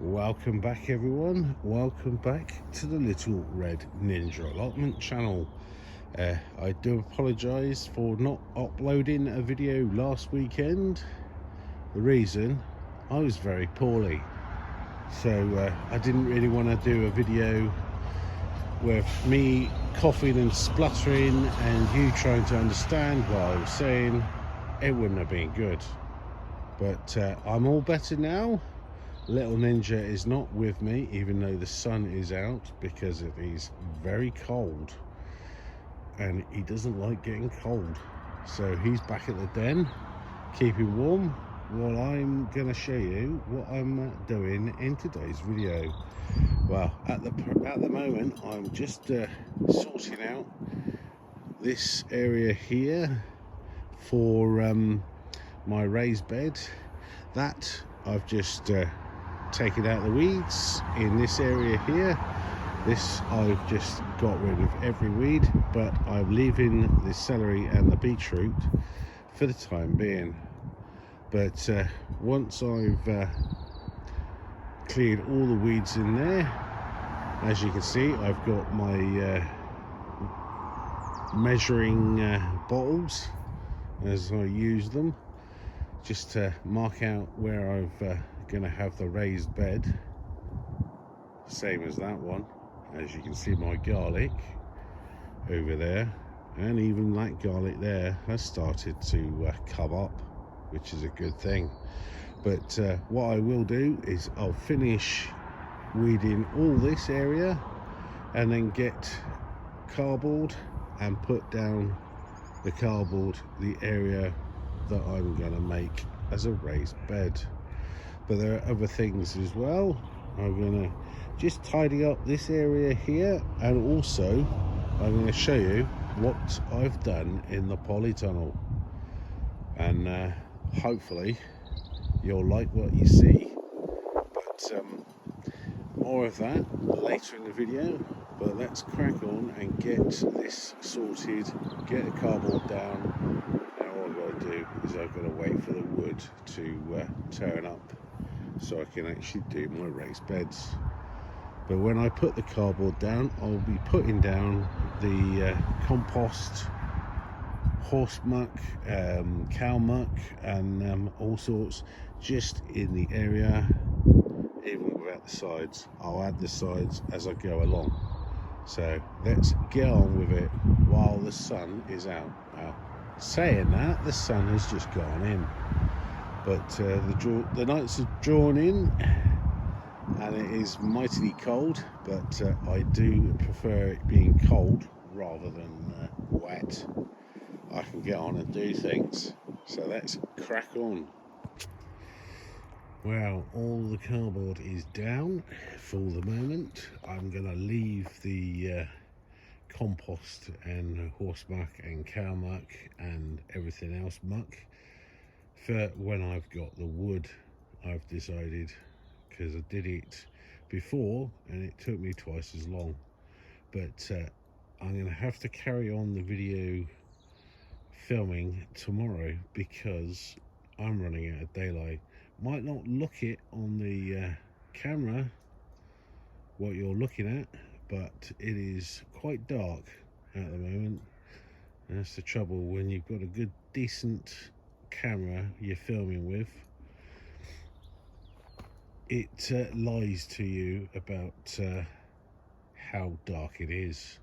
Welcome back everyone, welcome back to the Little Red Ninja Allotment channel. I do apologise for not uploading a video last weekend. The reason, I was very poorly, so I didn't really want to do a video with me coughing and spluttering and you trying to understand what I was saying. It wouldn't have been good, but I'm all better now. Little Ninja is not with me, even though the sun is out, because it is very cold and he doesn't like getting cold. So he's back at the den, keeping warm, while I'm going to show you what I'm doing in today's video. Well, at the moment, I'm just sorting out this area here for my raised bed. That I've just taking out the weeds in this area here. This I've just got rid of every weed, but I'm leaving the celery and the beetroot for the time being. But once I've cleared all the weeds in there, as you can see, I've got my measuring bottles as I use them, just to mark out where I've going to have the raised bed, same as that one. As you can see, my garlic over there, and even that garlic there has started to come up, which is a good thing. But what I will do is I'll finish weeding all this area and then get cardboard and put down the cardboard the area that I'm going to make as a raised bed. But there are other things as well. I'm going to just tidy up this area here, and also I'm going to show you what I've done in the polytunnel, and hopefully you'll like what you see. But more of that later in the video. But let's crack on and get this sorted, get the cardboard down. Now all I've got to do is I've got to wait for the wood to turn up so I can actually do my raised beds. But when I put the cardboard down, I'll be putting down the compost, horse muck, cow muck, and all sorts, just in the area, even without the sides. I'll add the sides as I go along. So let's get on with it while the sun is out. Now, saying that, the sun has just gone in, but the nights have drawn in and it is mightily cold, but I do prefer it being cold rather than wet. I can get on and do things, so let's crack on. Well, all the cardboard is down for the moment. I'm going to leave the compost and horse muck and cow muck and everything else muck for when I've got the wood. I've decided, because I did it before and it took me twice as long. But I'm going to have to carry on the video filming tomorrow because I'm running out of daylight. Might not look it on the camera what you're looking at, but it is quite dark at the moment. And that's the trouble when you've got a good decent camera you're filming with. It lies to you about how dark it is.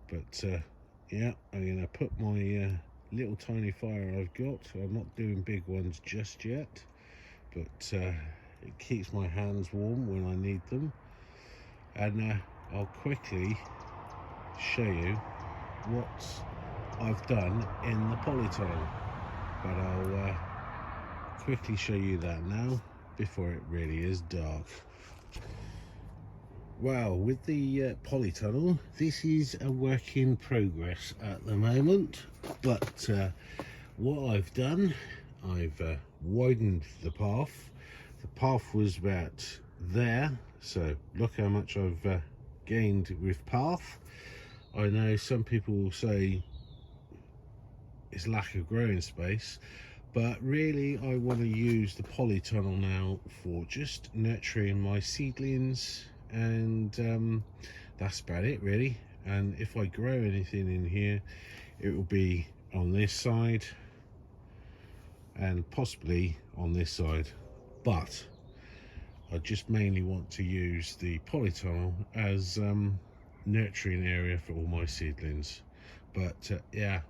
But yeah, I'm going to put my little tiny fire I've got. I'm not doing big ones just yet, but it keeps my hands warm when I need them. And I'll quickly show you what I've done in the polytunnel, but I'll quickly show you that now before it really is dark. Well, with the polytunnel, this is a work in progress at the moment, but what I've done, I've widened the path. The path was about there, so look how much I've gained with path. I know some people will say it's lack of growing space, But really I want to use the polytunnel now for just nurturing my seedlings, and that's about it really. And if I grow anything in here, it will be on this side and possibly on this side, but I just mainly want to use the polytunnel as nurturing area for all my seedlings. But yeah,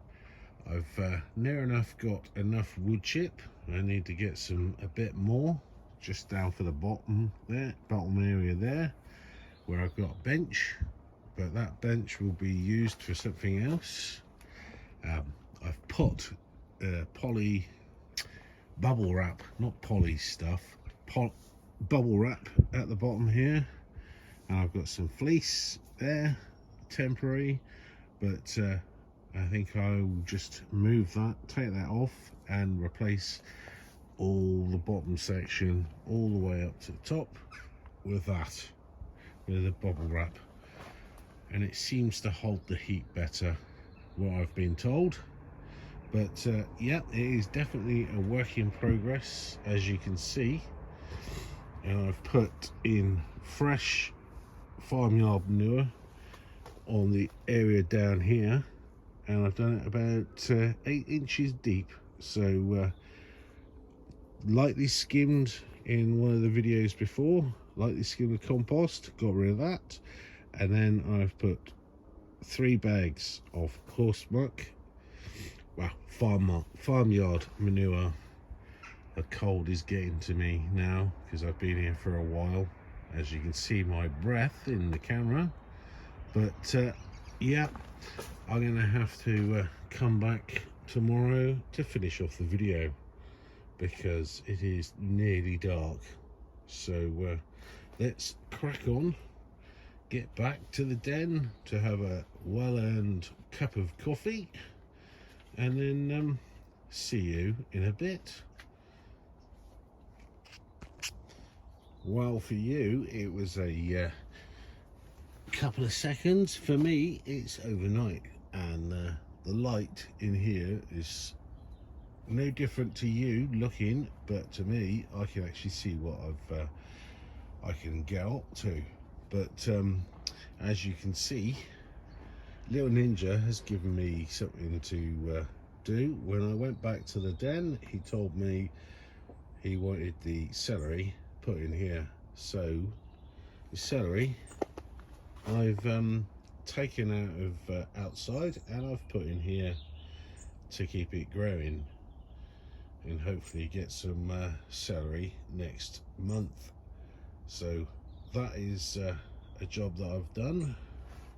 I've near enough got enough wood chip. I need to get a bit more just down for the bottom area there where I've got a bench, but that bench will be used for something else. I've put poly bubble wrap, not poly stuff, bubble wrap at the bottom here, and I've got some fleece there, temporary, but I think I'll just move that, take that off, and replace all the bottom section all the way up to the top with that, with a bubble wrap, and it seems to hold the heat better, what I've been told. But yeah, it is definitely a work in progress, as you can see. And I've put in fresh farmyard manure on the area down here, and I've done it about 8 inches deep. So lightly skimmed in one of the videos before, lightly skimmed the compost, got rid of that, and then I've put 3 bags of horse muck, well, farmyard manure. The cold is getting to me now because I've been here for a while, as you can see my breath in the camera. But yeah, I'm gonna have to come back tomorrow to finish off the video because it is nearly dark. So let's crack on, get back to the den to have a well-earned cup of coffee, and then see you in a bit. Well, for you it was a couple of seconds. For me it's overnight, and the light in here is no different to you looking, but to me I can actually see what I can get up to. But as you can see, Little Ninja has given me something to do. When I went back to the den, he told me he wanted the celery put in here. So the celery I've taken out of outside, and I've put in here to keep it growing and hopefully get some celery next month. So that is a job that I've done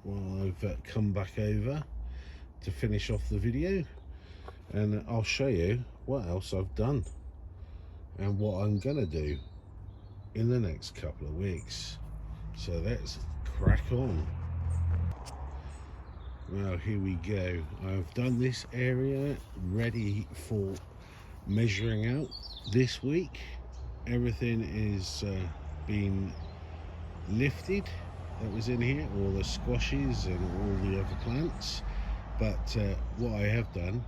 while I've come back over to finish off the video, and I'll show you what else I've done and what I'm gonna do in the next couple of weeks. So let's crack on. Well, here we go. I've done this area ready for measuring out this week. Everything is being lifted that was in here, all the squashes and all the other plants. But what I have done,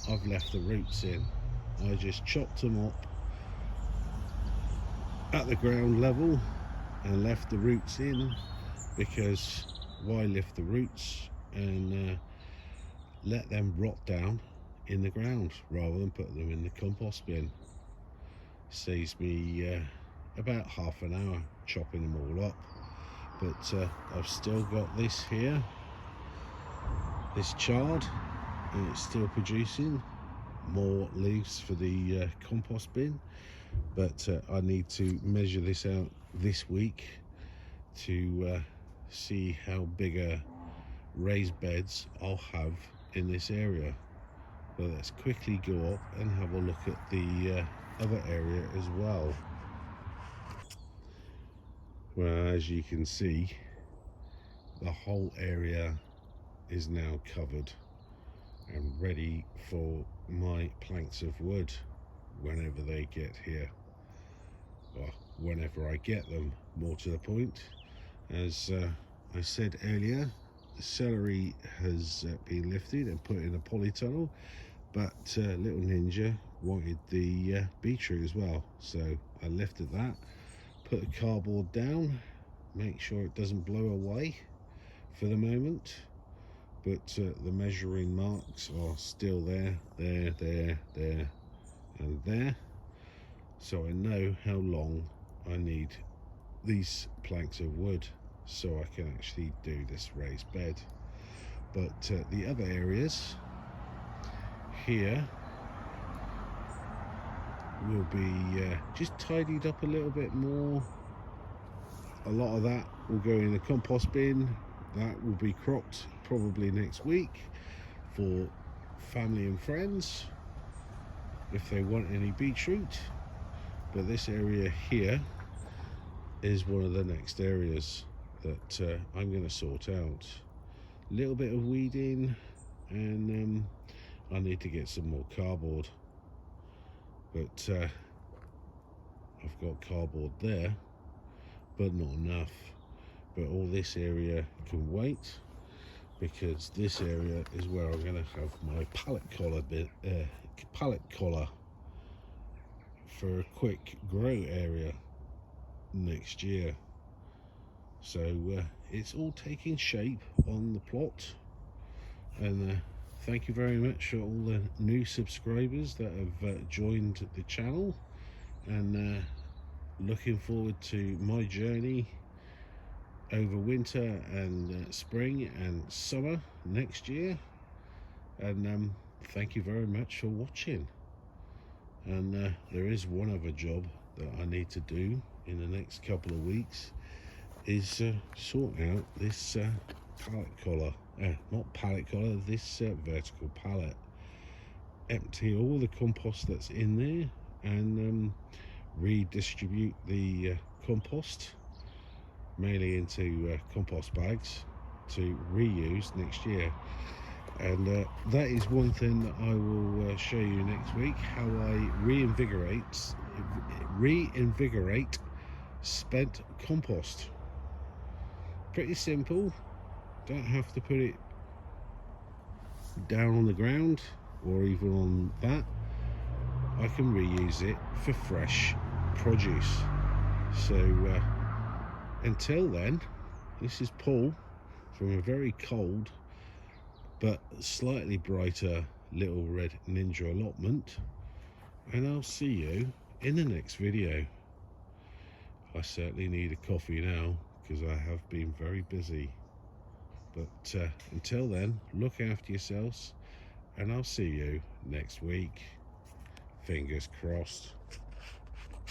I've left the roots in. I just chopped them up at the ground level and left the roots in, because why lift the roots and let them rot down in the ground rather than put them in the compost bin. Saves me about half an hour chopping them all up. But I've still got this here, this chard, and it's still producing more leaves for the compost bin. But I need to measure this out this week to see how bigger raised beds I'll have in this area. But let's quickly go up and have a look at the other area as well. Well, as you can see, the whole area is now covered and ready for my planks of wood whenever they get here. Well, whenever I get them, more to the point. As I said earlier, the celery has been lifted and put in a polytunnel, but Little Ninja wanted the beetroot as well, so I lifted that, put the cardboard down, make sure it doesn't blow away for the moment, but the measuring marks are still there, there, and there, so I know how long I need these planks of wood so I can actually do this raised bed. But the other areas here will be just tidied up a little bit more. A lot of that will go in the compost bin. That will be cropped probably next week for family and friends if they want any beetroot. But this area here is one of the next areas that I'm going to sort out. A little bit of weeding, and I need to get some more cardboard, but I've got cardboard there, but not enough. But all this area can wait, because this area is where I'm going to have my pallet collar for a quick grow area next year. So it's all taking shape on the plot, and thank you very much for all the new subscribers that have joined the channel, and looking forward to my journey over winter and spring and summer next year. And thank you very much for watching. And there is one other job that I need to do in the next couple of weeks, is sort out this pallet collar, not pallet collar, this vertical pallet. Empty all the compost that's in there, and redistribute the compost mainly into compost bags to reuse next year. And that is one thing that I will show you next week, how I reinvigorate spent compost. Pretty simple, don't have to put it down on the ground or even on that. I can reuse it for fresh produce. So until then, this is Paul from a very cold but slightly brighter Little Red Ninja allotment, and I'll see you in the next video. I certainly need a coffee now because I have been very busy, but until then, look after yourselves, and I'll see you next week. Fingers crossed.